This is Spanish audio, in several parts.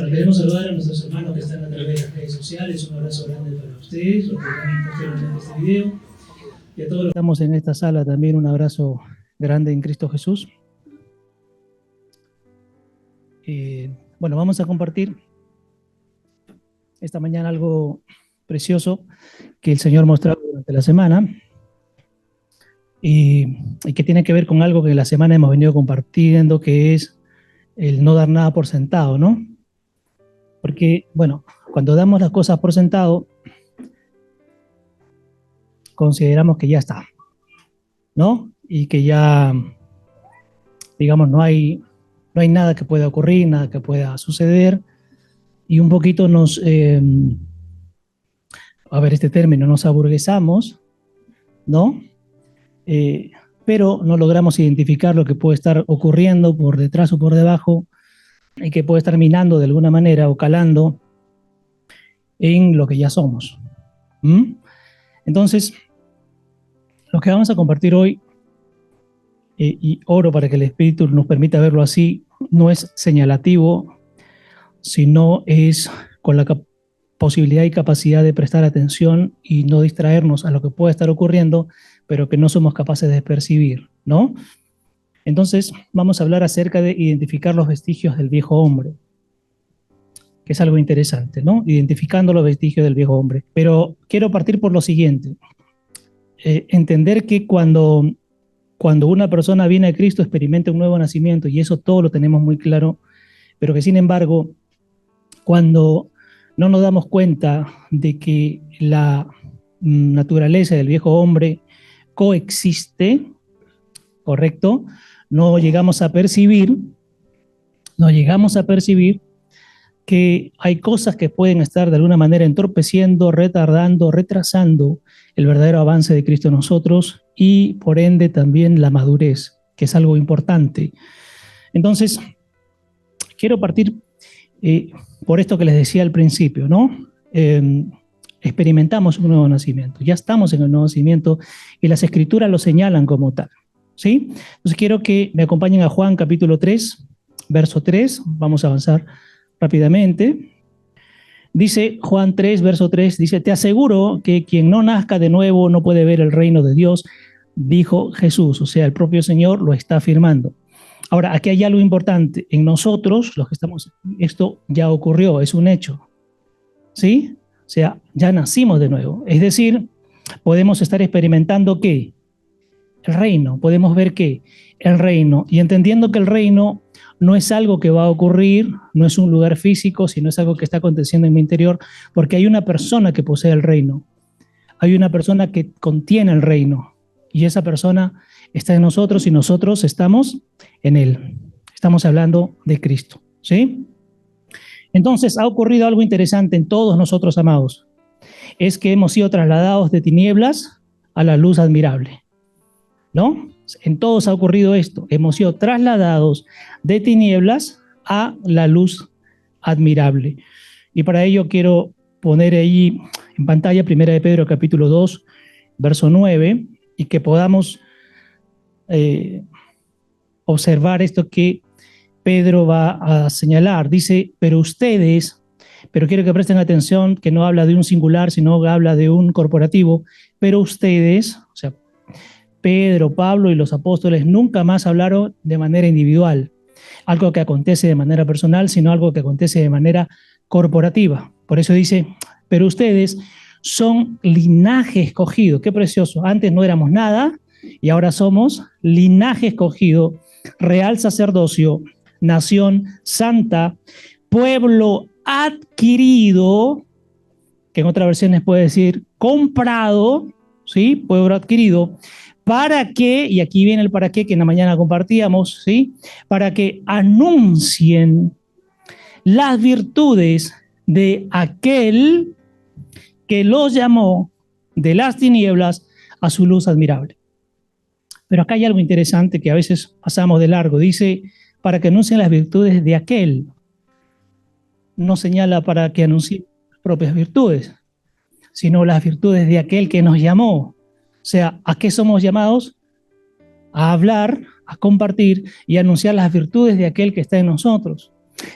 Bueno, queremos saludar a nuestros hermanos que están a través de las redes sociales. Un abrazo grande para ustedes, los que ven posteriormente este video. Y a todos los que estamos en esta sala también un abrazo grande en Cristo Jesús. Bueno, vamos a compartir esta mañana algo precioso que el Señor mostró durante la semana y que tiene que ver con algo que la semana hemos venido compartiendo, que es el no dar nada por sentado, ¿no? Porque, bueno, cuando damos las cosas por sentado, consideramos que ya está, ¿no? Y que ya, digamos, no hay nada que pueda ocurrir, nada que pueda suceder, y un poquito nos, a ver este término, nos aburguesamos, ¿no? Pero no logramos identificar lo que puede estar ocurriendo por detrás o por debajo, y que puede estar minando de alguna manera o calando en lo que ya somos. Entonces, lo que vamos a compartir hoy, y oro para que el Espíritu nos permita verlo así, no es señalativo, sino es con la posibilidad y capacidad de prestar atención y no distraernos a lo que puede estar ocurriendo, pero que no somos capaces de percibir, ¿no? Entonces, vamos a hablar acerca de identificar los vestigios del viejo hombre, que es algo interesante, ¿no? Identificando los vestigios del viejo hombre. Pero quiero partir por lo siguiente. Entender que cuando una persona viene a Cristo experimenta un nuevo nacimiento, y eso todo lo tenemos muy claro, pero que sin embargo, cuando no nos damos cuenta de que la naturaleza del viejo hombre coexiste, ¿correcto? No llegamos a percibir que hay cosas que pueden estar de alguna manera entorpeciendo, retardando, retrasando el verdadero avance de Cristo en nosotros y por ende también la madurez, que es algo importante. Entonces, quiero partir por esto que les decía al principio, ¿no? Experimentamos un nuevo nacimiento, ya estamos en el nuevo nacimiento y las Escrituras lo señalan como tal, ¿sí? Entonces quiero que me acompañen a Juan capítulo 3, verso 3, vamos a avanzar rápidamente. Dice Juan 3, verso 3, dice: te aseguro que quien no nazca de nuevo no puede ver el reino de Dios, dijo Jesús. O sea, el propio Señor lo está afirmando. Ahora, aquí hay algo importante. En nosotros, los que estamos, esto ya ocurrió, es un hecho, ¿sí? O sea, ya nacimos de nuevo. Es decir, podemos estar experimentando ¿qué? El reino. Podemos ver ¿qué? El reino. Y entendiendo que el reino no es algo que va a ocurrir, no es un lugar físico, sino es algo que está aconteciendo en mi interior, porque hay una persona que posee el reino. Hay una persona que contiene el reino. Y esa persona está en nosotros y nosotros estamos en él. Estamos hablando de Cristo, ¿sí? Entonces, ha ocurrido algo interesante en todos nosotros, amados. Es que hemos sido trasladados de tinieblas a la luz admirable, ¿no? En todos ha ocurrido esto. Hemos sido trasladados de tinieblas a la luz admirable. Y para ello quiero poner ahí en pantalla 1 de Pedro capítulo 2, verso 9, y que podamos observar esto que Pedro va a señalar. Dice, pero quiero que presten atención, que no habla de un singular, sino que habla de un corporativo, pero ustedes, o sea, Pedro, Pablo y los apóstoles nunca más hablaron de manera individual, algo que acontece de manera personal, sino algo que acontece de manera corporativa. Por eso dice, pero ustedes son linaje escogido. Qué precioso. Antes no éramos nada y ahora somos linaje escogido, real sacerdocio, nación santa, pueblo adquirido, que en otras versiones puede decir comprado, ¿sí? Pueblo adquirido. ¿Para qué? Y aquí viene el para qué que en la mañana compartíamos, ¿sí? Para que anuncien las virtudes de aquel que los llamó de las tinieblas a su luz admirable. Pero acá hay algo interesante que a veces pasamos de largo. Dice, para que anuncien las virtudes de aquel. No señala para que anuncien las propias virtudes, sino las virtudes de aquel que nos llamó. O sea, ¿a qué somos llamados? A hablar, a compartir y a anunciar las virtudes de aquel que está en nosotros.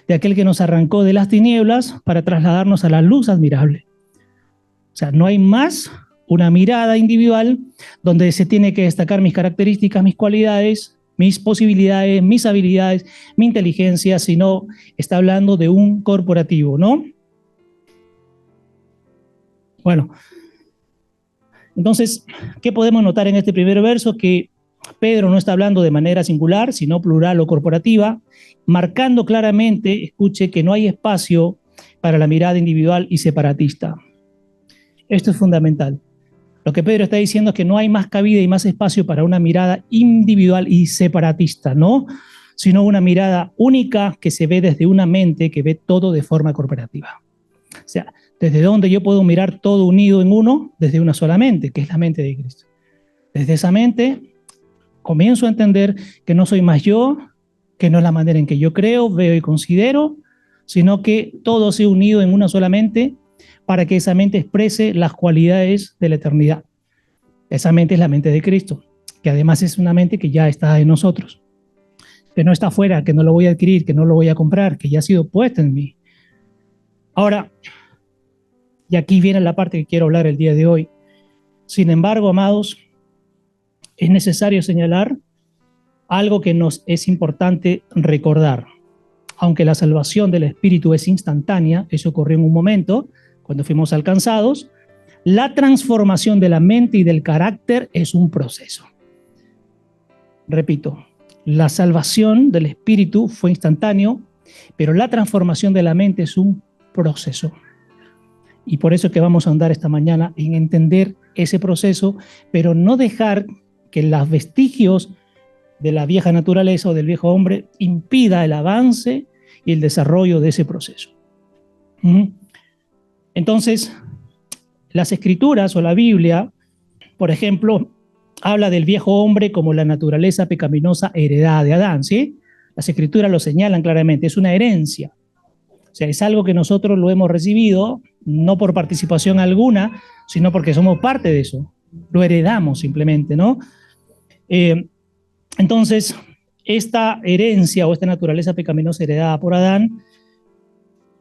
de aquel que nos arrancó de las tinieblas para trasladarnos a la luz admirable. O sea, no hay más una mirada individual donde se tiene que destacar mis características, mis cualidades, mis posibilidades, mis habilidades, mi inteligencia, sino está hablando de un corporativo, ¿no? Bueno, entonces, ¿qué podemos notar en este primer verso? Que Pedro no está hablando de manera singular, sino plural o corporativa, marcando claramente, escuche, que no hay espacio para la mirada individual y separatista. Esto es fundamental. Lo que Pedro está diciendo es que no hay más cabida y más espacio para una mirada individual y separatista, ¿no? Sino una mirada única que se ve desde una mente que ve todo de forma corporativa. O sea, desde donde yo puedo mirar todo unido en uno, desde una sola mente, que es la mente de Cristo. Desde esa mente comienzo a entender que no soy más yo, que no es la manera en que yo creo, veo y considero, sino que todo se ha unido en una sola mente para que esa mente exprese las cualidades de la eternidad. Esa mente es la mente de Cristo, que además es una mente que ya está en nosotros, que no está afuera, que no lo voy a adquirir, que no lo voy a comprar, que ya ha sido puesta en mí. Ahora, y aquí viene la parte que quiero hablar el día de hoy. Sin embargo, amados, es necesario señalar algo que nos es importante recordar. Aunque la salvación del espíritu es instantánea, eso ocurrió en un momento, cuando fuimos alcanzados, la transformación de la mente y del carácter es un proceso. Repito, la salvación del espíritu fue instantáneo, pero la transformación de la mente es un proceso. Y por eso es que vamos a andar esta mañana en entender ese proceso, pero no dejar que los vestigios de la vieja naturaleza o del viejo hombre impida el avance y el desarrollo de ese proceso. Entonces, las escrituras o la Biblia, por ejemplo, habla del viejo hombre como la naturaleza pecaminosa heredada de Adán, ¿sí? Las escrituras lo señalan claramente, es una herencia. O sea, es algo que nosotros lo hemos recibido, no por participación alguna, sino porque somos parte de eso. Lo heredamos simplemente, ¿no? Entonces, esta herencia o esta naturaleza pecaminosa heredada por Adán,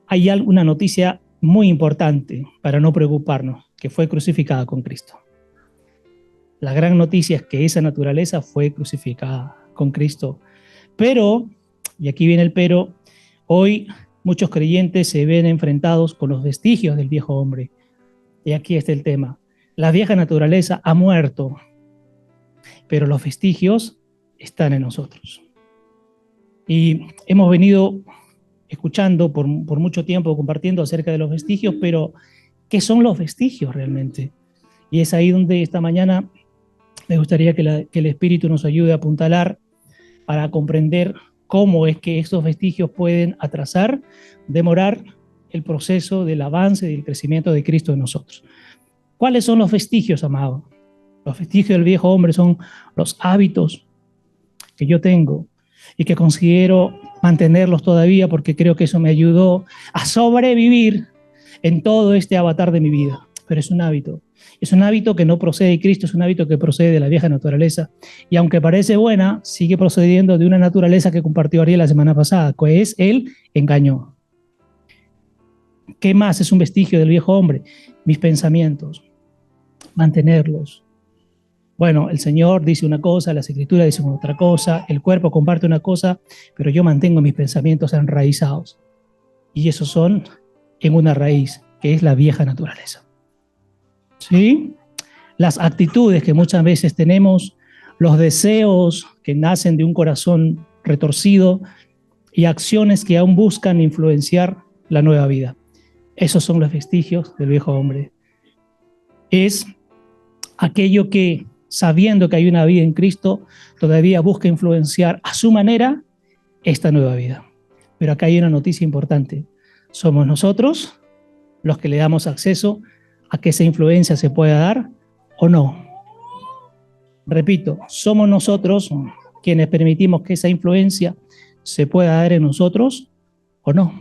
hay una noticia muy importante para no preocuparnos, que fue crucificada con Cristo. La gran noticia es que esa naturaleza fue crucificada con Cristo. Pero, y aquí viene el pero, hoy muchos creyentes se ven enfrentados con los vestigios del viejo hombre. Y aquí está el tema. La vieja naturaleza ha muerto, pero los vestigios están en nosotros. Y hemos venido escuchando por mucho tiempo, compartiendo acerca de los vestigios, pero ¿qué son los vestigios realmente? Y es ahí donde esta mañana me gustaría que el Espíritu nos ayude a apuntalar para comprender cómo es que estos vestigios pueden atrasar, demorar el proceso del avance y del crecimiento de Cristo en nosotros. ¿Cuáles son los vestigios, amado? Los vestigios del viejo hombre son los hábitos que yo tengo y que considero mantenerlos todavía porque creo que eso me ayudó a sobrevivir en todo este avatar de mi vida. Pero es un hábito que no procede de Cristo, es un hábito que procede de la vieja naturaleza. Y aunque parece buena, sigue procediendo de una naturaleza que compartió Ariel la semana pasada, que es el engaño. ¿Qué más es un vestigio del viejo hombre? Mis pensamientos, mantenerlos. Bueno, el Señor dice una cosa, las Escrituras dicen otra cosa, el cuerpo comparte una cosa, pero yo mantengo mis pensamientos enraizados. Y esos son en una raíz, que es la vieja naturaleza. ¿Sí? Las actitudes que muchas veces tenemos, los deseos que nacen de un corazón retorcido y acciones que aún buscan influenciar la nueva vida. Esos son los vestigios del viejo hombre. Es aquello que, sabiendo que hay una vida en Cristo, todavía busca influenciar a su manera esta nueva vida. Pero acá hay una noticia importante. Somos nosotros los que le damos acceso a que esa influencia se pueda dar o no. Repito, somos nosotros quienes permitimos que esa influencia se pueda dar en nosotros o no.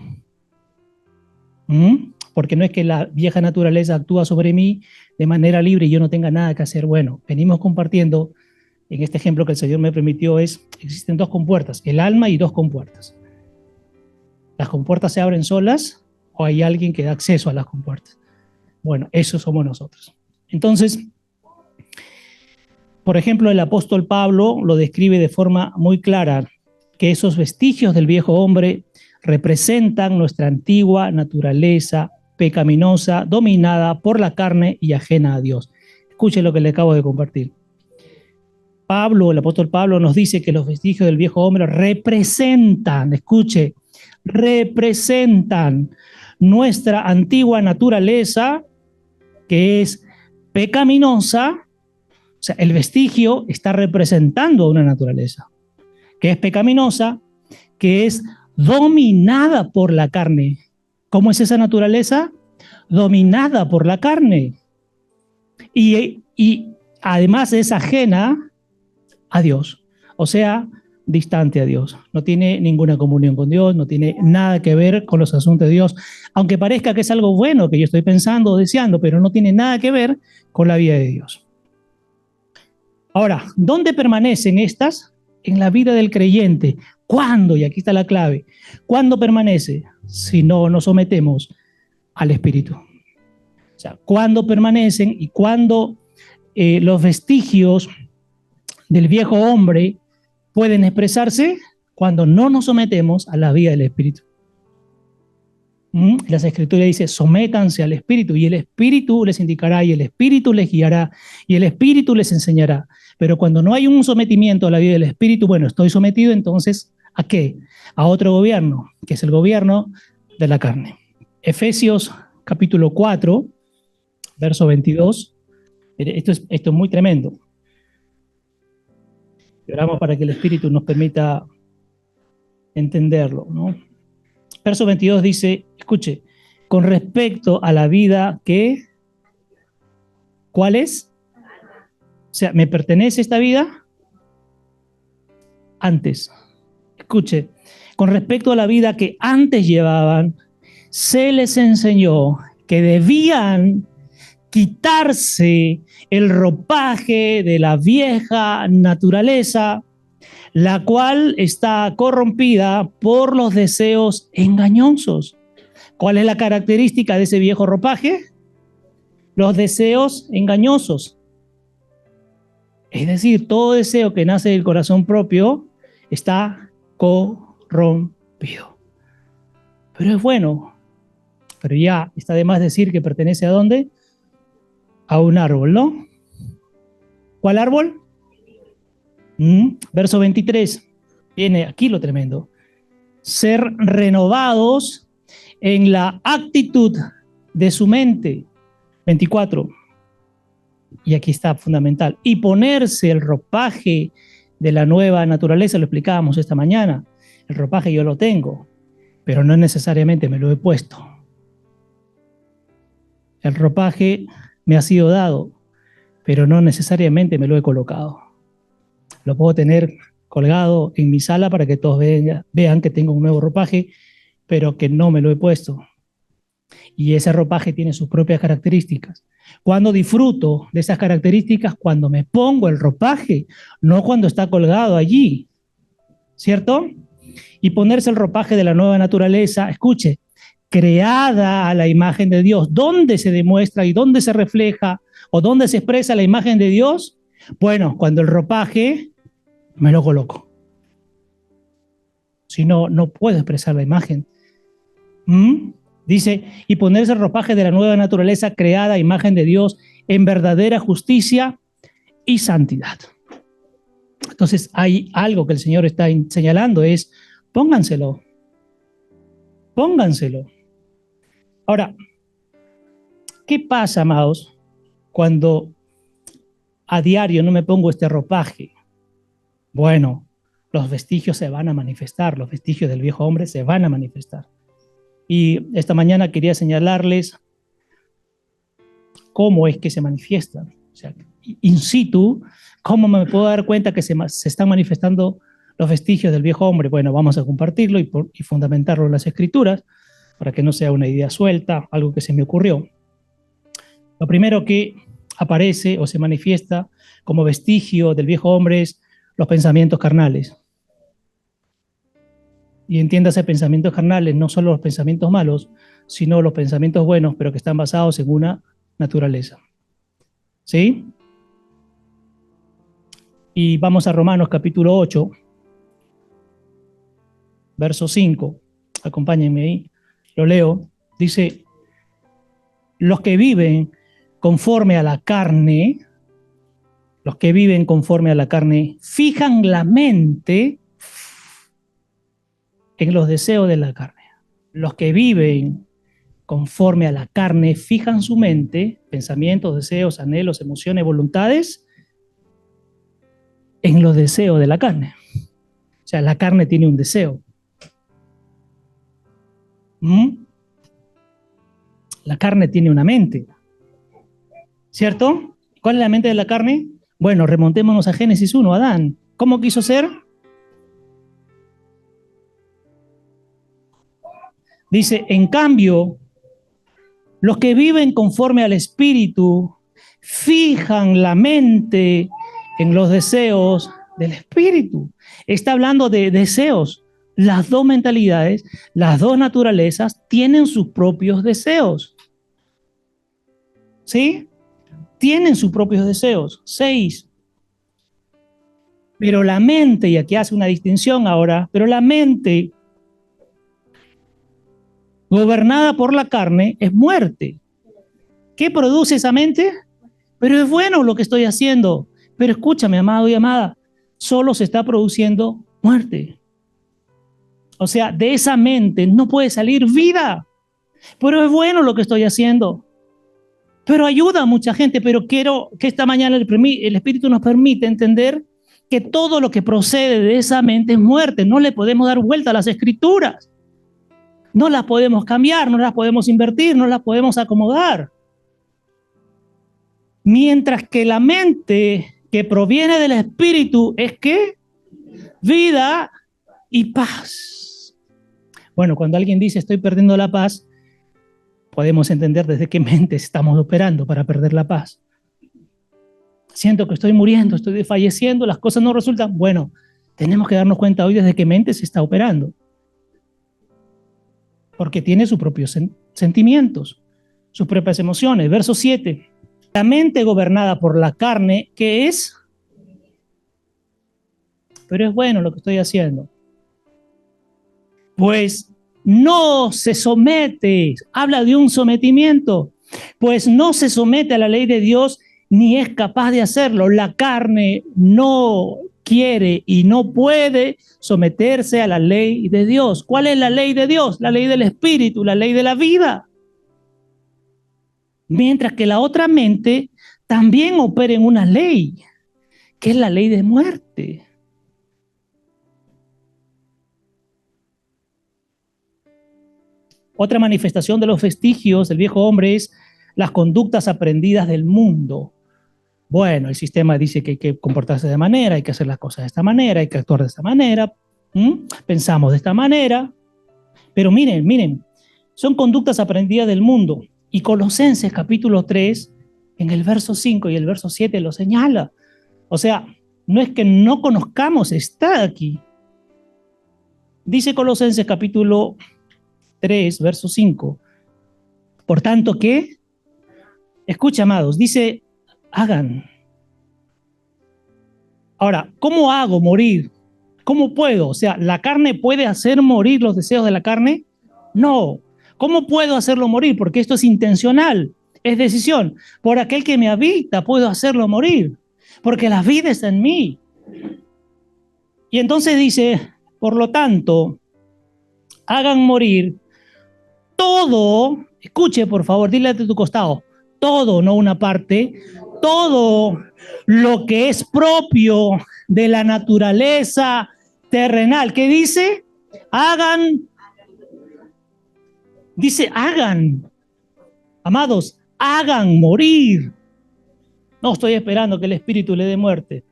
Porque no es que la vieja naturaleza actúa sobre mí de manera libre y yo no tenga nada que hacer. Bueno, venimos compartiendo, en este ejemplo que el Señor me permitió existen dos compuertas, el alma y dos compuertas. ¿Las compuertas se abren solas o hay alguien que da acceso a las compuertas? Bueno, eso somos nosotros. Entonces, por ejemplo, el apóstol Pablo lo describe de forma muy clara, que esos vestigios del viejo hombre representan nuestra antigua naturaleza pecaminosa, dominada por la carne y ajena a Dios. Escuche lo que le acabo de compartir. Pablo, el apóstol Pablo, nos dice que los vestigios del viejo hombre representan, escuche, representan nuestra antigua naturaleza, que es pecaminosa. O sea, el vestigio está representando a una naturaleza que es pecaminosa, que es dominada por la carne. ¿Cómo es esa naturaleza? Dominada por la carne. Y además es ajena a Dios. O sea, distante a Dios. No tiene ninguna comunión con Dios, no tiene nada que ver con los asuntos de Dios. Aunque parezca que es algo bueno que yo estoy pensando o deseando, pero no tiene nada que ver con la vida de Dios. Ahora, ¿dónde permanecen estas? En la vida del creyente. ¿Cuándo? Y aquí está la clave. ¿Cuándo permanece? Si no nos sometemos al Espíritu. O sea, ¿cuándo permanecen y cuándo los vestigios del viejo hombre pueden expresarse? Cuando no nos sometemos a la vida del Espíritu. Las Escrituras dice, sométanse al Espíritu y el Espíritu les indicará y el Espíritu les guiará y el Espíritu les enseñará. Pero cuando no hay un sometimiento a la vida del Espíritu, bueno, estoy sometido entonces ¿a qué? A otro gobierno, que es el gobierno de la carne. Efesios capítulo 4, verso 22. Esto es muy tremendo. Oramos para que el Espíritu nos permita entenderlo, ¿no? Verso 22 dice, escuche, con respecto a la vida que, ¿cuál es? O sea, ¿me pertenece esta vida? Antes. Escuche, con respecto a la vida que antes llevaban, se les enseñó que debían quitarse el ropaje de la vieja naturaleza, la cual está corrompida por los deseos engañosos. ¿Cuál es la característica de ese viejo ropaje? Los deseos engañosos. Es decir, todo deseo que nace del corazón propio está corrompido. Pero es bueno. Pero ya está de más decir que pertenece ¿a dónde? A un árbol, ¿no? ¿Cuál árbol? Verso 23. Viene aquí lo tremendo. Ser renovados en la actitud de su mente. 24. Y aquí está fundamental. Y ponerse el ropaje de la nueva naturaleza, lo explicábamos esta mañana. El ropaje yo lo tengo, pero no necesariamente me lo he puesto. El ropaje me ha sido dado, pero no necesariamente me lo he colocado. Lo puedo tener colgado en mi sala para que todos vean que tengo un nuevo ropaje, pero que no me lo he puesto. Y ese ropaje tiene sus propias características. Cuando disfruto de esas características, cuando me pongo el ropaje, no cuando está colgado allí, ¿cierto? Y ponerse el ropaje de la nueva naturaleza, escuche, creada a la imagen de Dios. ¿Dónde se demuestra y dónde se refleja o dónde se expresa la imagen de Dios? Bueno, cuando el ropaje me lo coloco. Si no, no puedo expresar la imagen. Dice, y ponerse el ropaje de la nueva naturaleza creada a imagen de Dios en verdadera justicia y santidad. Entonces hay algo que el Señor está señalando, es pónganselo. Pónganselo. Ahora, ¿qué pasa, amados, cuando a diario no me pongo este ropaje? Bueno, los vestigios se van a manifestar, los vestigios del viejo hombre se van a manifestar. Y esta mañana quería señalarles cómo es que se manifiestan. O sea, in situ, ¿cómo me puedo dar cuenta que se están manifestando los vestigios del viejo hombre? Bueno, vamos a compartirlo y fundamentarlo en las Escrituras para que no sea una idea suelta, algo que se me ocurrió. Lo primero que aparece o se manifiesta como vestigio del viejo hombre es los pensamientos carnales. Y entiéndase pensamientos carnales, no solo los pensamientos malos, sino los pensamientos buenos, pero que están basados en una naturaleza. ¿Sí? Y vamos a Romanos capítulo 8, verso 5. Acompáñenme ahí. Lo leo. Dice, los que viven conforme a la carne, fijan la mente en los deseos de la carne. Los que viven conforme a la carne fijan su mente, pensamientos, deseos, anhelos, emociones, voluntades, en los deseos de la carne. O sea, la carne tiene un deseo. La carne tiene una mente, ¿cierto? ¿Cuál es la mente de la carne? Bueno, remontémonos a Génesis 1, Adán. ¿Cómo quiso ser? Dice, en cambio, los que viven conforme al Espíritu fijan la mente en los deseos del Espíritu. Está hablando de deseos. Las dos mentalidades, las dos naturalezas tienen sus propios deseos. ¿Sí? Tienen sus propios deseos. 6. Pero la mente, y aquí hace una distinción ahora, pero la mente gobernada por la carne es muerte. ¿Qué produce esa mente? Pero es bueno lo que estoy haciendo. Pero escúchame, amado y amada, solo se está produciendo muerte. O sea, de esa mente no puede salir vida. Pero es bueno lo que estoy haciendo. Pero ayuda a mucha gente. Pero quiero que esta mañana el Espíritu nos permite entender que todo lo que procede de esa mente es muerte. No le podemos dar vuelta a las Escrituras. No las podemos cambiar, no las podemos invertir, no las podemos acomodar. Mientras que la mente que proviene del Espíritu es ¿qué? Vida y paz. Bueno, cuando alguien dice estoy perdiendo la paz, podemos entender desde qué mente estamos operando para perder la paz. Siento que estoy muriendo, estoy desfalleciendo, las cosas no resultan. Bueno, tenemos que darnos cuenta hoy desde qué mente se está operando. Porque tiene sus propios sentimientos, sus propias emociones. Verso 7. La mente gobernada por la carne, ¿qué es? Pero es bueno lo que estoy haciendo. Pues no se somete, habla de un sometimiento, pues no se somete a la ley de Dios ni es capaz de hacerlo. La carne no quiere y no puede someterse a la ley de Dios. ¿Cuál es la ley de Dios? La ley del Espíritu, la ley de la vida. Mientras que la otra mente también opera en una ley, que es la ley de muerte. Otra manifestación de los vestigios del viejo hombre es las conductas aprendidas del mundo. Bueno, el sistema dice que hay que comportarse de manera, hay que hacer las cosas de esta manera, hay que actuar de esta manera, pensamos de esta manera, pero miren, son conductas aprendidas del mundo. Y Colosenses capítulo 3, en el verso 5 y el verso 7 lo señala. O sea, no es que no conozcamos, está aquí. Dice Colosenses capítulo 3, verso 5. Por tanto, ¿qué? Escucha, amados, dice, hagan. Ahora, ¿cómo hago morir? ¿Cómo puedo? O sea, ¿la carne puede hacer morir los deseos de la carne? No. ¿Cómo puedo hacerlo morir? Porque esto es intencional, es decisión. Por aquel que me habita puedo hacerlo morir, porque la vida está en mí. Y entonces dice, por lo tanto, hagan morir todo, escuche por favor, dile de tu costado, todo, no una parte, todo lo que es propio de la naturaleza terrenal. ¿Qué dice? Hagan. Dice, hagan. Amados, hagan morir. No estoy esperando que el Espíritu le dé muerte.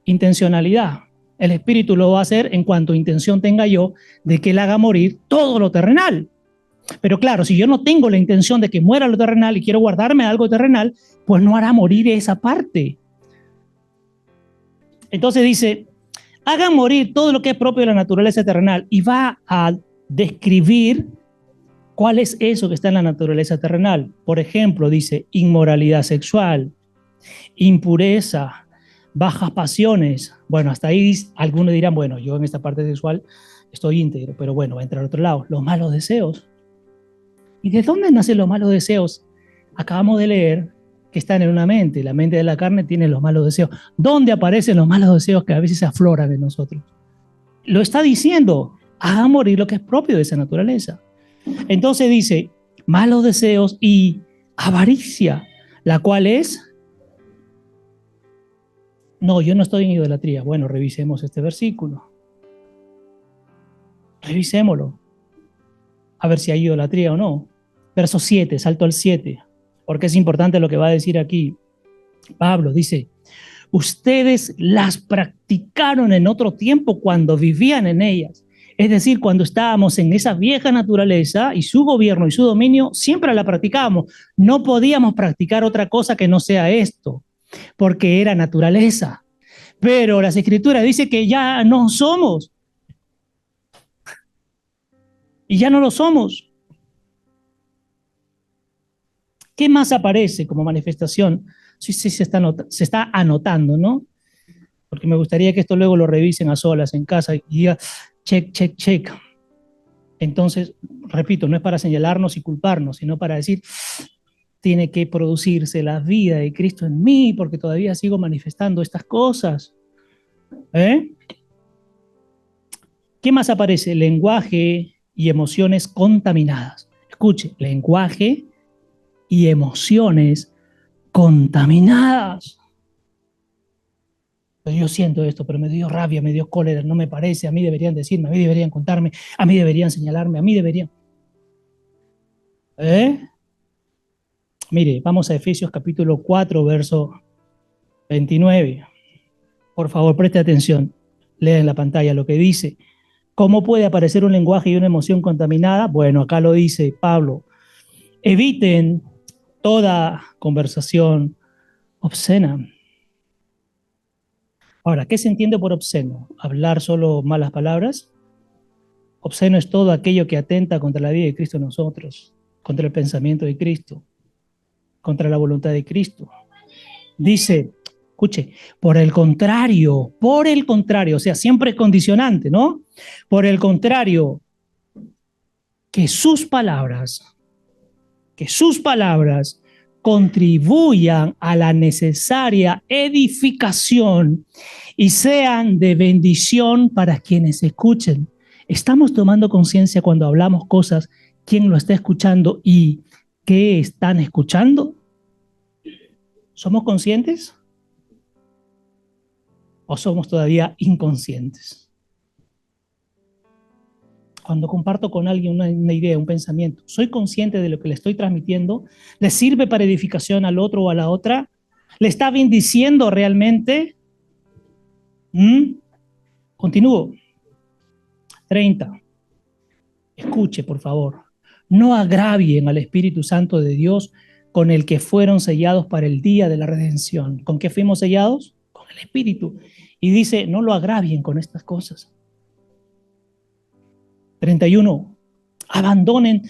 Intencionalidad. El Espíritu lo va a hacer en cuanto intención tenga yo de que él haga morir todo lo terrenal. Pero claro, si yo no tengo la intención de que muera lo terrenal y quiero guardarme algo terrenal, pues no hará morir esa parte. Entonces dice, Hagan morir todo lo que es propio de la naturaleza terrenal. Y va a describir cuál es eso que está en la naturaleza terrenal. Por ejemplo, dice inmoralidad sexual, impureza, bajas pasiones. Bueno, hasta ahí algunos dirán, bueno, yo en esta parte sexual estoy íntegro, pero bueno, va a entrar a otro lado. Los malos deseos. ¿Y de dónde nacen los malos deseos? Acabamos de leer que están en una mente. La mente de la carne tiene los malos deseos. ¿Dónde aparecen los malos deseos que a veces se afloran en nosotros? Lo está diciendo, haga morir lo que es propio de esa naturaleza. Entonces dice, malos deseos y avaricia, la cual es, no, yo no estoy en idolatría. Bueno, revisemos este versículo. Revisémoslo. A ver si hay idolatría o no. Verso 7, salto al 7, porque es importante lo que va a decir aquí. Pablo dice, ustedes las practicaron en otro tiempo cuando vivían en ellas. Es decir, cuando estábamos en esa vieja naturaleza y su gobierno y su dominio, siempre la practicábamos. No podíamos practicar otra cosa que no sea esto, porque era naturaleza. Pero las escrituras dicen que ya no somos, y ya no lo somos. ¿Qué más aparece como manifestación? Sí, sí, se está anotando, ¿no? Porque me gustaría que esto luego lo revisen a solas en casa y diga, check, check, check. Entonces, repito, no es para señalarnos y culparnos, sino para decir, tiene que producirse la vida de Cristo en mí, porque todavía sigo manifestando estas cosas. ¿Eh? ¿Qué más aparece? Lenguaje y emociones contaminadas. Escuche, lenguaje y emociones contaminadas. Pero yo siento esto, pero me dio rabia, me dio cólera, no me parece, a mí deberían decirme, a mí deberían contarme, a mí deberían señalarme, a mí deberían. ¿Eh? Mire, vamos a Efesios capítulo 4, verso 29. Por favor, preste atención. Lea en la pantalla lo que dice. ¿Cómo puede aparecer un lenguaje y una emoción contaminada? Bueno, acá lo dice Pablo. Eviten toda conversación obscena. Ahora, ¿qué se entiende por obsceno? ¿Hablar solo malas palabras? Obsceno es todo aquello que atenta contra la vida de Cristo en nosotros, contra el pensamiento de Cristo, contra la voluntad de Cristo. Dice, escuche, por el contrario, o sea, siempre es condicionante, ¿no? Por el contrario, que sus palabras contribuyan a la necesaria edificación y sean de bendición para quienes escuchen. Estamos tomando conciencia cuando hablamos cosas, quién lo está escuchando y qué están escuchando. ¿Somos conscientes o somos todavía inconscientes? Cuando comparto con alguien una idea, un pensamiento, ¿soy consciente de lo que le estoy transmitiendo? ¿Le sirve para edificación al otro o a la otra? ¿Le está bendiciendo realmente? Continúo. 30. Escuche, por favor. No agravien al Espíritu Santo de Dios con el que fueron sellados para el día de la redención. ¿Con qué fuimos sellados? Con el Espíritu. Y dice, no lo agravien con estas cosas. 31. Abandonen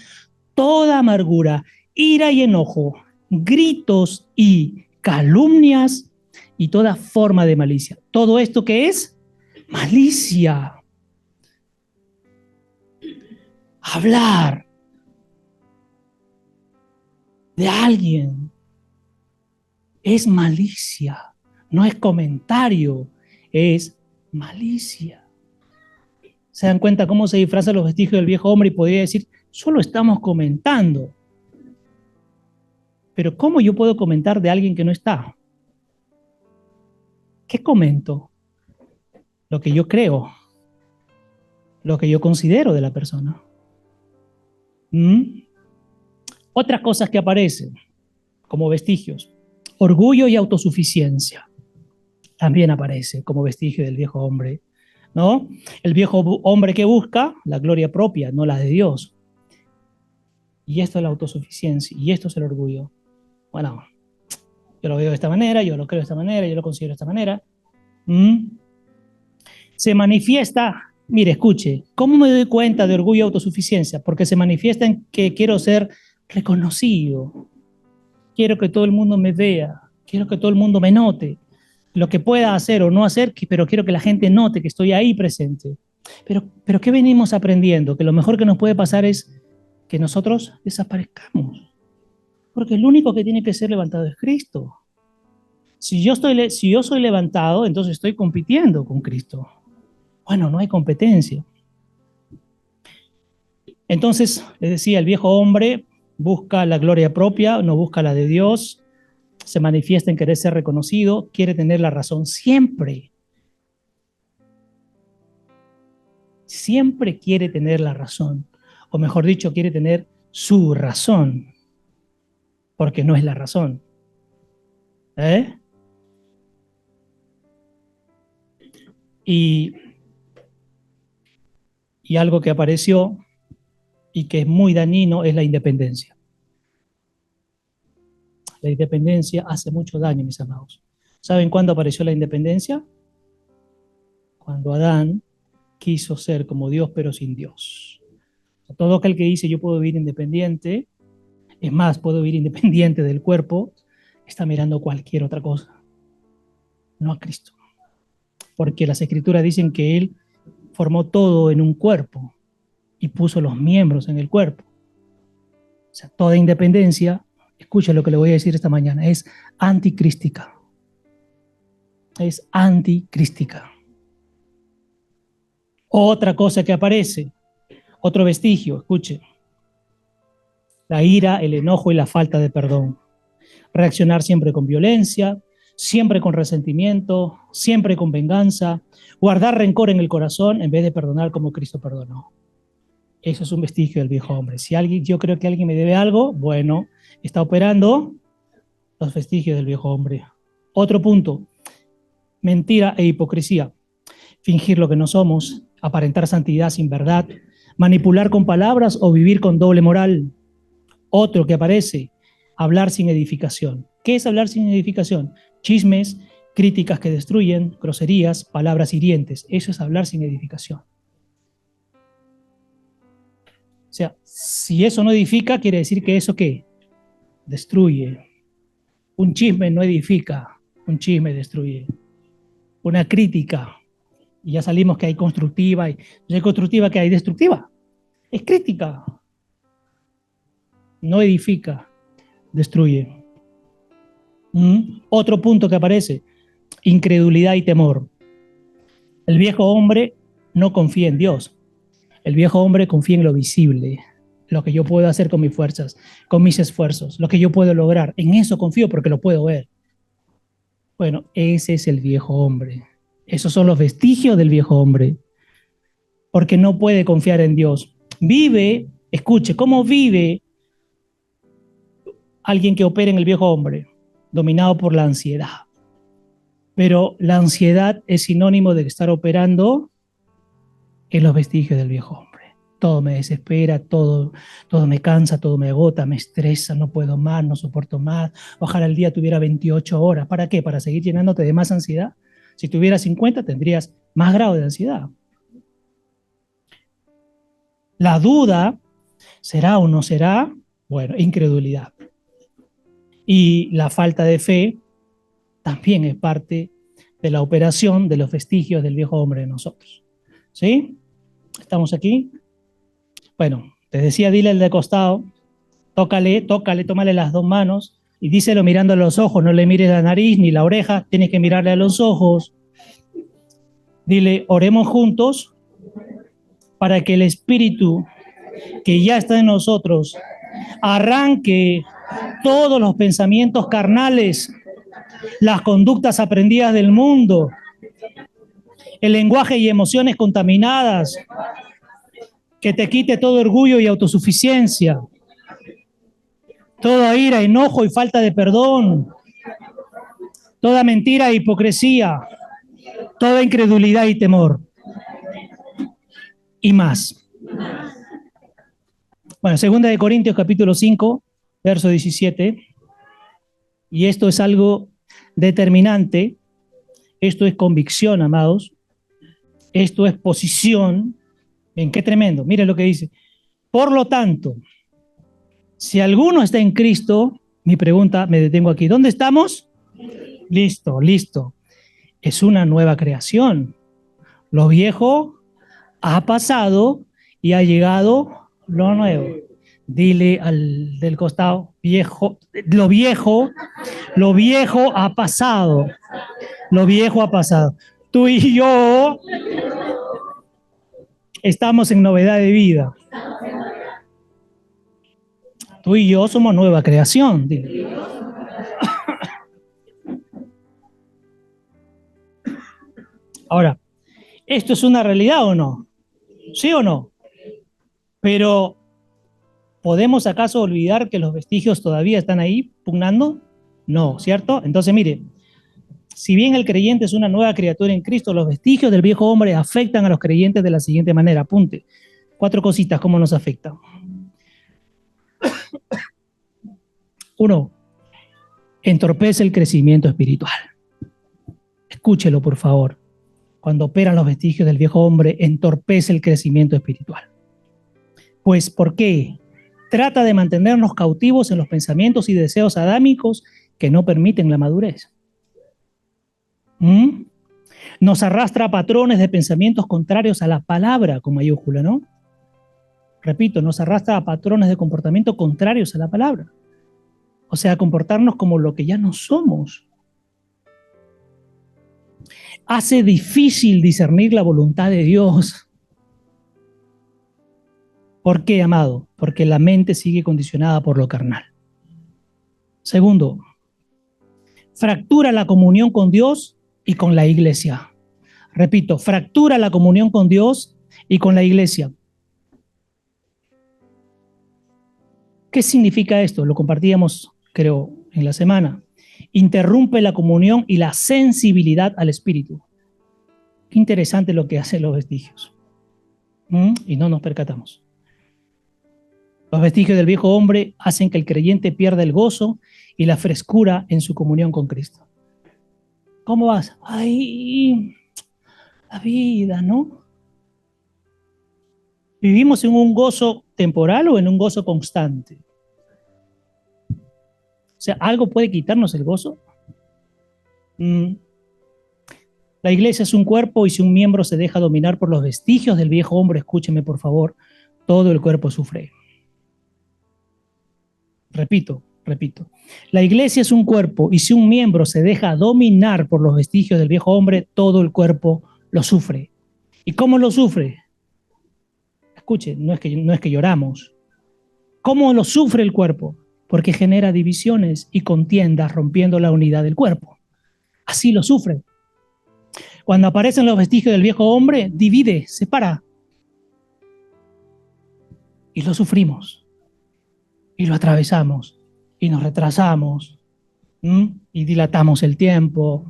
toda amargura, ira y enojo, gritos y calumnias y toda forma de malicia. ¿Todo esto qué es? Malicia. Hablar de alguien es malicia, no es comentario, es malicia. ¿Se dan cuenta cómo se disfrazan los vestigios del viejo hombre? Y podría decir, solo estamos comentando. Pero ¿cómo yo puedo comentar de alguien que no está? ¿Qué comento? Lo que yo creo, lo que yo considero de la persona. Otras cosas que aparecen como vestigios. Orgullo y autosuficiencia. También aparece como vestigio del viejo hombre, ¿no? El viejo hombre que busca la gloria propia, no la de Dios. Y esto es la autosuficiencia, y esto es el orgullo. Bueno, yo lo veo de esta manera, yo lo creo de esta manera, yo lo considero de esta manera. Se manifiesta, mire, escuche, ¿cómo me doy cuenta de orgullo y autosuficiencia? Porque se manifiesta en que quiero ser reconocido, quiero que todo el mundo me vea, quiero que todo el mundo me note, lo que pueda hacer o no hacer, pero quiero que la gente note que estoy ahí presente. Pero ¿qué venimos aprendiendo? Que lo mejor que nos puede pasar es que nosotros desaparezcamos, porque el único que tiene que ser levantado es Cristo. Si yo soy levantado, entonces estoy compitiendo con Cristo. Bueno, no hay competencia. Entonces, les decía, el viejo hombre busca la gloria propia, no busca la de Dios, se manifiesta en querer ser reconocido, quiere tener la razón siempre. Siempre quiere tener la razón, o mejor dicho, quiere tener su razón, porque no es la razón. ¿Eh? Y algo que apareció y que es muy dañino es la independencia. La independencia hace mucho daño, mis amados. ¿Saben cuándo apareció la independencia? Cuando Adán quiso ser como Dios, pero sin Dios. Todo aquel que dice yo puedo vivir independiente, es más, puedo vivir independiente del cuerpo, está mirando cualquier otra cosa, no a Cristo. Porque las escrituras dicen que Él formó todo en un cuerpo y puso los miembros en el cuerpo. O sea, toda independencia, escucha lo que le voy a decir esta mañana, es anticrística. Es anticrística. Otra cosa que aparece, otro vestigio, escuche. La ira, el enojo y la falta de perdón. Reaccionar siempre con violencia, siempre con resentimiento, siempre con venganza, guardar rencor en el corazón en vez de perdonar como Cristo perdonó. Eso es un vestigio del viejo hombre. Si yo creo que alguien me debe algo, bueno, está operando los vestigios del viejo hombre. Otro punto, mentira e hipocresía. Fingir lo que no somos, aparentar santidad sin verdad, manipular con palabras o vivir con doble moral. Otro que aparece, hablar sin edificación. ¿Qué es hablar sin edificación? Chismes, críticas que destruyen, groserías, palabras hirientes. Eso es hablar sin edificación. O sea, si eso no edifica, quiere decir que eso ¿qué? Destruye. Un chisme no edifica, un chisme destruye. Una crítica, y ya salimos que hay constructiva, y no hay constructiva que hay destructiva. Es crítica. No edifica, destruye. Otro punto que aparece, incredulidad y temor. El viejo hombre no confía en Dios. El viejo hombre confía en lo visible, lo que yo puedo hacer con mis fuerzas, con mis esfuerzos, lo que yo puedo lograr. En eso confío porque lo puedo ver. Bueno, ese es el viejo hombre. Esos son los vestigios del viejo hombre. Porque no puede confiar en Dios. Vive, escuche, ¿cómo vive alguien que opera en el viejo hombre? Dominado por la ansiedad. Pero la ansiedad es sinónimo de estar operando en los vestigios del viejo hombre. Todo me desespera, todo me cansa, todo me agota, me estresa, no puedo más, no soporto más. Ojalá el día tuviera 28 horas. ¿Para qué? ¿Para seguir llenándote de más ansiedad? Si tuvieras 50, tendrías más grado de ansiedad. La duda, ¿será o no será? Bueno, incredulidad. Y la falta de fe también es parte de la operación de los vestigios del viejo hombre en nosotros. ¿Sí? ¿Estamos aquí? Bueno, te decía, dile al de costado, tócale, tómale las dos manos y díselo mirando a los ojos, no le mires la nariz ni la oreja, tienes que mirarle a los ojos. Dile, oremos juntos para que el Espíritu que ya está en nosotros arranque todos los pensamientos carnales, las conductas aprendidas del mundo, el lenguaje y emociones contaminadas, que te quite todo orgullo y autosuficiencia, toda ira, enojo y falta de perdón, toda mentira e hipocresía, toda incredulidad y temor, y más. Bueno, 2 Corintios capítulo 5, verso 17, y esto es algo determinante, esto es convicción, amados. Esto es posición. Ven, qué tremendo. Miren lo que dice. Por lo tanto, si alguno está en Cristo, mi pregunta, me detengo aquí. ¿Dónde estamos? Listo, listo. Es una nueva creación. Lo viejo ha pasado y ha llegado lo nuevo. Dile al del costado, viejo, lo viejo ha pasado. Lo viejo ha pasado. Tú y yo estamos en novedad de vida. Tú y yo somos nueva creación. Dile. Ahora, ¿esto es una realidad o no? ¿Sí o no? Pero, ¿podemos acaso olvidar que los vestigios todavía están ahí pugnando? No, ¿cierto? Entonces, mire, si bien el creyente es una nueva criatura en Cristo, los vestigios del viejo hombre afectan a los creyentes de la siguiente manera. Apunte. 4 cositas, ¿cómo nos afecta? 1. Entorpece el crecimiento espiritual. Escúchelo, por favor. Cuando operan los vestigios del viejo hombre, entorpece el crecimiento espiritual. Pues, ¿por qué? Trata de mantenernos cautivos en los pensamientos y deseos adámicos que no permiten la madurez. Nos arrastra a patrones de pensamientos contrarios a la palabra, con mayúscula, ¿no? Repito, nos arrastra a patrones de comportamiento contrarios a la palabra. O sea, comportarnos como lo que ya no somos. Hace difícil discernir la voluntad de Dios. ¿Por qué, amado? Porque la mente sigue condicionada por lo carnal. Segundo, fractura la comunión con Dios y con la iglesia. Repito, fractura la comunión con Dios y con la iglesia. ¿Qué significa esto? Lo compartíamos, creo, en la semana. Interrumpe la comunión y la sensibilidad al espíritu. Qué interesante lo que hacen los vestigios. Y no nos percatamos. Los vestigios del viejo hombre hacen que el creyente pierda el gozo y la frescura en su comunión con Cristo. ¿Cómo vas? Ay, la vida, ¿no? ¿Vivimos en un gozo temporal o en un gozo constante? O sea, ¿algo puede quitarnos el gozo? La iglesia es un cuerpo y si un miembro se deja dominar por los vestigios del viejo hombre, escúcheme por favor, todo el cuerpo sufre. Repito. La iglesia es un cuerpo y si un miembro se deja dominar por los vestigios del viejo hombre, todo el cuerpo lo sufre. ¿Y cómo lo sufre? Escuche, no es que lloramos. ¿Cómo lo sufre el cuerpo? Porque genera divisiones y contiendas rompiendo la unidad del cuerpo. Así lo sufre. Cuando aparecen los vestigios del viejo hombre, divide, separa. Y lo sufrimos. Y lo atravesamos. Y nos retrasamos. Y dilatamos el tiempo.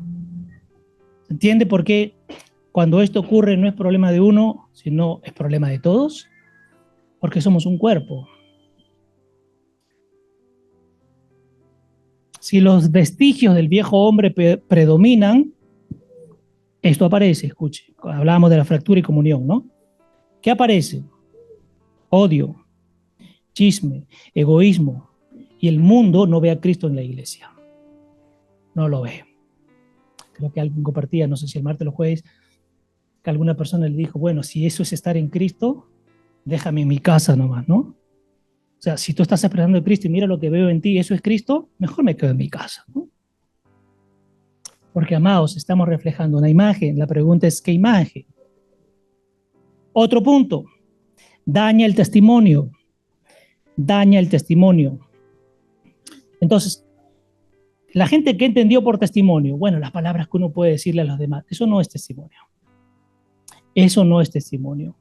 ¿Se entiende por qué cuando esto ocurre no es problema de uno, sino es problema de todos? Porque somos un cuerpo. Si los vestigios del viejo hombre predominan, esto aparece, escuche. Hablábamos de la fractura y comunión, ¿no? ¿Qué aparece? Odio, chisme, egoísmo. Y el mundo no ve a Cristo en la iglesia. No lo ve. Creo que alguien compartía, no sé si el martes o el jueves, que alguna persona le dijo, bueno, si eso es estar en Cristo, déjame en mi casa nomás, ¿no? O sea, si tú estás expresando a Cristo y mira lo que veo en ti, eso es Cristo, mejor me quedo en mi casa, ¿no? Porque, amados, estamos reflejando una imagen. La pregunta es, ¿qué imagen? Otro punto, daña el testimonio. Daña el testimonio. Entonces, la gente que entendió por testimonio, bueno, las palabras que uno puede decirle a los demás, eso no es testimonio. Eso no es testimonio.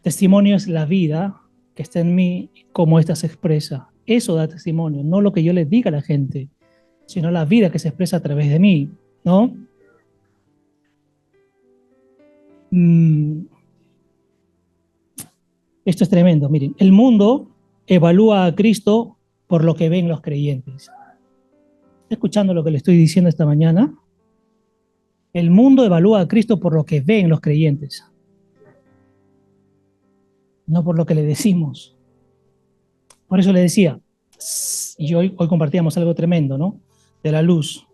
Testimonio es la vida que está en mí, cómo ésta se expresa. Eso da testimonio, no lo que yo les diga a la gente, sino la vida que se expresa a través de mí, ¿no? Esto es tremendo, miren. El mundo evalúa a Cristo por lo que ven los creyentes. ¿Está escuchando lo que le estoy diciendo esta mañana? El mundo evalúa a Cristo por lo que ven los creyentes. no por lo que le decimos. Por eso le decía, y hoy compartíamos algo tremendo, ¿no? De la luz.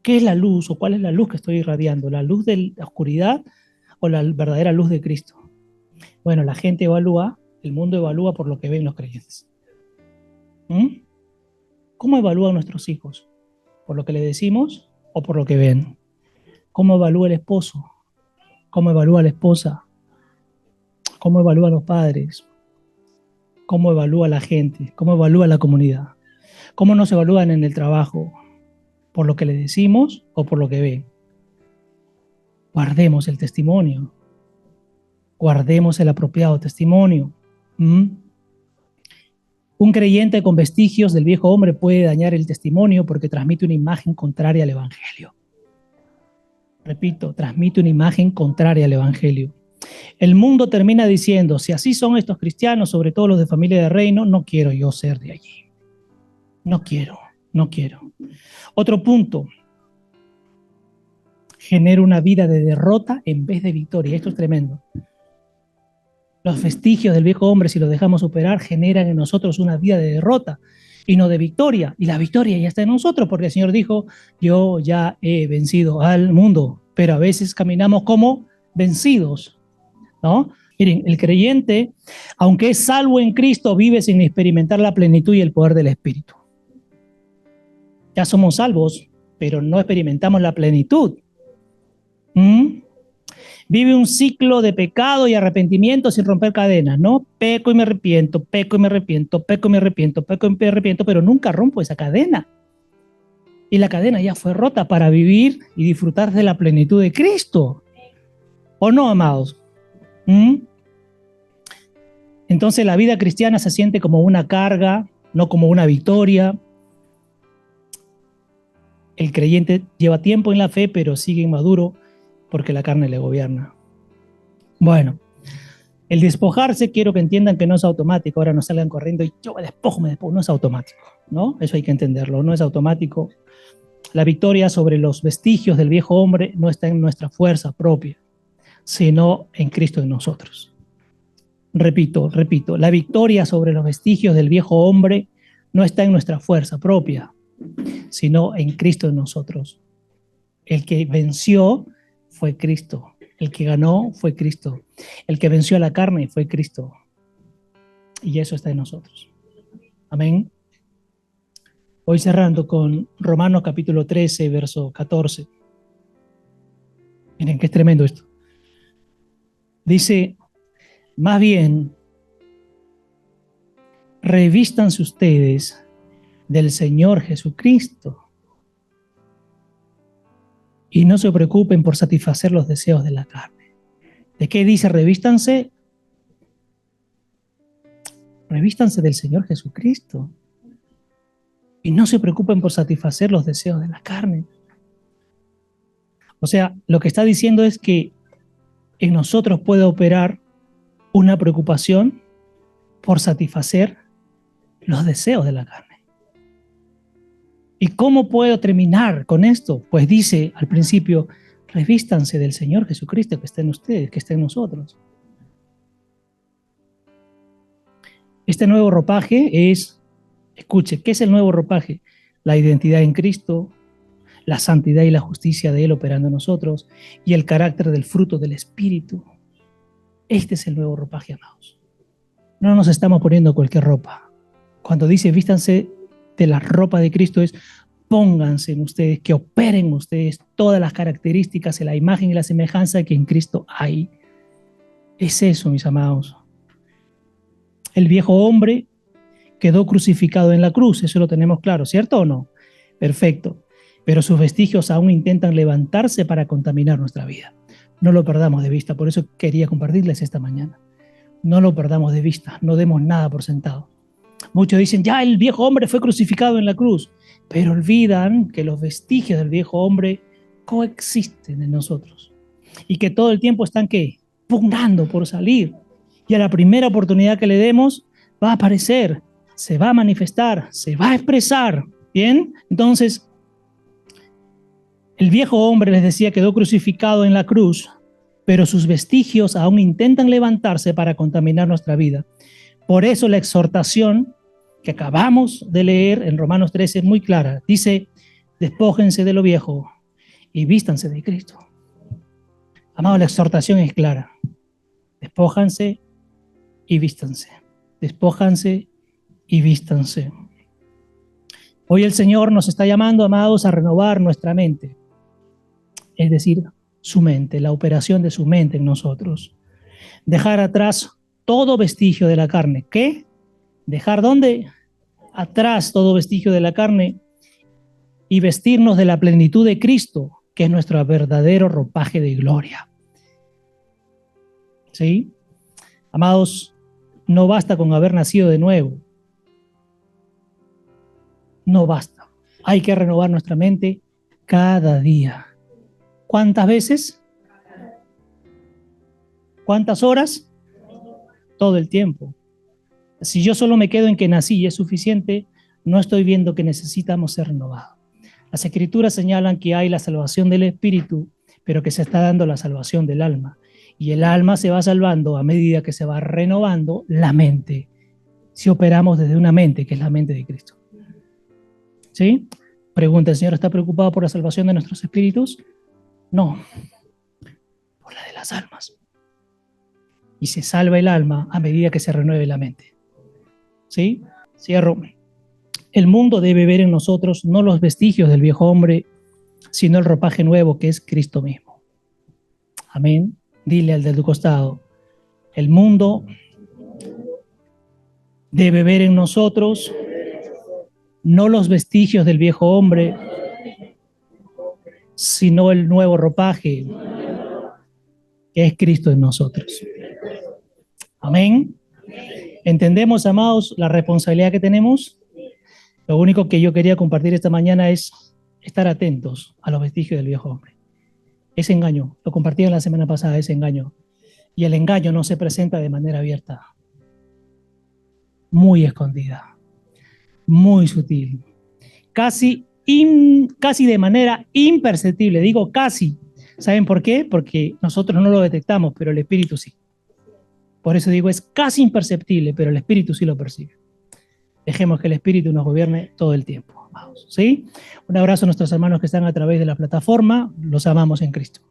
¿Qué es la luz o cuál es la luz que estoy irradiando? ¿La luz de la oscuridad o la verdadera luz de Cristo? Bueno, la gente evalúa, el mundo evalúa por lo que ven los creyentes. ¿Mm? ¿Cómo evalúan nuestros hijos? ¿Por lo que le decimos o por lo que ven? ¿Cómo evalúa el esposo? ¿Cómo evalúa la esposa? ¿Cómo evalúan los padres? ¿Cómo evalúa la gente? ¿Cómo evalúa la comunidad? ¿Cómo nos evalúan en el trabajo? ¿Por lo que le decimos o por lo que ven? Guardemos el testimonio. Guardemos el apropiado testimonio. ¿Mm? Un creyente con vestigios del viejo hombre puede dañar el testimonio porque transmite una imagen contraria al evangelio. Repito, transmite una imagen contraria al evangelio. El mundo termina diciendo, si así son estos cristianos, sobre todo los de familia de reino, no quiero yo ser de allí. No quiero. Otro punto, genera una vida de derrota en vez de victoria. Esto es tremendo. Los vestigios del viejo hombre, si los dejamos operar, generan en nosotros una vida de derrota y no de victoria. Y la victoria ya está en nosotros, porque el Señor dijo, yo ya he vencido al mundo, pero a veces caminamos como vencidos, ¿no? Miren, el creyente, aunque es salvo en Cristo, vive sin experimentar la plenitud y el poder del Espíritu. Ya somos salvos, pero no experimentamos la plenitud. Vive un ciclo de pecado y arrepentimiento sin romper cadenas, ¿no? Peco y me arrepiento, peco y me arrepiento, peco y me arrepiento, peco y me arrepiento, pero nunca rompo esa cadena. Y la cadena ya fue rota para vivir y disfrutar de la plenitud de Cristo. ¿O no, amados? Entonces la vida cristiana se siente como una carga, no como una victoria. El creyente lleva tiempo en la fe, pero sigue inmaduro porque la carne le gobierna. Bueno, el despojarse, quiero que entiendan que no es automático. Ahora no salgan corriendo y yo me despojo, no es automático, ¿no? Eso hay que entenderlo, no es automático. La victoria sobre los vestigios del viejo hombre no está en nuestra fuerza propia, sino en Cristo en nosotros. Repito, la victoria sobre los vestigios del viejo hombre no está en nuestra fuerza propia, sino en Cristo en nosotros. El que venció fue Cristo. El que ganó fue Cristo. El que venció a la carne fue Cristo. Y eso está en nosotros. Amén. Voy cerrando con Romanos capítulo 13, verso 14. Miren, qué es tremendo esto. Dice, más bien, revístanse ustedes del Señor Jesucristo y no se preocupen por satisfacer los deseos de la carne. ¿De qué dice revístanse? Revístanse del Señor Jesucristo y no se preocupen por satisfacer los deseos de la carne. O sea, lo que está diciendo es que en nosotros puede operar una preocupación por satisfacer los deseos de la carne. ¿Y cómo puedo terminar con esto? Pues dice al principio, revístanse del Señor Jesucristo que está en ustedes, que está en nosotros. Este nuevo ropaje es, escuche, ¿qué es el nuevo ropaje? La identidad en Cristo, la santidad y la justicia de Él operando en nosotros y el carácter del fruto del Espíritu. Este es el nuevo ropaje, amados. No nos estamos poniendo cualquier ropa. Cuando dice vístanse de la ropa de Cristo es pónganse en ustedes, que operen ustedes todas las características de la imagen y la semejanza que en Cristo hay. Es eso, mis amados. El viejo hombre quedó crucificado en la cruz, eso lo tenemos claro, ¿cierto o no? Perfecto. Pero sus vestigios aún intentan levantarse para contaminar nuestra vida. No lo perdamos de vista, por eso quería compartirles esta mañana. No lo perdamos de vista, no demos nada por sentado. Muchos dicen, ya el viejo hombre fue crucificado en la cruz, pero olvidan que los vestigios del viejo hombre coexisten en nosotros y que todo el tiempo están, ¿qué? Pugnando por salir. Y a la primera oportunidad que le demos, va a aparecer, se va a manifestar, se va a expresar. ¿Bien? Entonces, el viejo hombre, les decía, quedó crucificado en la cruz pero sus vestigios aún intentan levantarse para contaminar nuestra vida. Por eso la exhortación que acabamos de leer en Romanos 13 es muy clara. Dice, despójense de lo viejo y vístanse de Cristo. Amado, la exhortación es clara. Despójanse y vístanse. Despójanse y vístanse. Hoy el Señor nos está llamando, amados, a renovar nuestra mente. Es decir, su mente, la operación de su mente en nosotros. Dejar atrás todo vestigio de la carne. ¿Qué? ¿Dejar dónde? Atrás todo vestigio de la carne y vestirnos de la plenitud de Cristo, que es nuestro verdadero ropaje de gloria. ¿Sí? Amados, no basta con haber nacido de nuevo. No basta. Hay que renovar nuestra mente cada día. ¿Cuántas veces? ¿Cuántas horas? Todo el tiempo. Si yo solo me quedo en que nací y es suficiente, no estoy viendo que necesitamos ser renovados. Las Escrituras señalan que hay la salvación del espíritu, pero que se está dando la salvación del alma. Y el alma se va salvando a medida que se va renovando la mente. Si operamos desde una mente, que es la mente de Cristo. ¿Sí? Pregunta, ¿el Señor está preocupado por la salvación de nuestros espíritus? No, por la de las almas. Y se salva el alma a medida que se renueve la mente. ¿Sí? Cierro. El mundo debe ver en nosotros no los vestigios del viejo hombre, sino el ropaje nuevo que es Cristo mismo. Amén. Dile al de tu costado, el mundo debe ver en nosotros no los vestigios del viejo hombre, sino el nuevo ropaje que es Cristo en nosotros. Amén. ¿Entendemos, amados, la responsabilidad que tenemos? Lo único que yo quería compartir esta mañana es estar atentos a los vestigios del viejo hombre. Ese engaño, lo compartí en la semana pasada, ese engaño. Y el engaño no se presenta de manera abierta, muy escondida, muy sutil, casi de manera imperceptible. Digo casi. ¿Saben por qué? Porque nosotros no lo detectamos, pero el Espíritu sí. Por eso digo, es casi imperceptible, pero el Espíritu sí lo percibe. Dejemos que el Espíritu nos gobierne todo el tiempo, amados. ¿Sí? Un abrazo a nuestros hermanos que están a través de la plataforma. Los amamos en Cristo.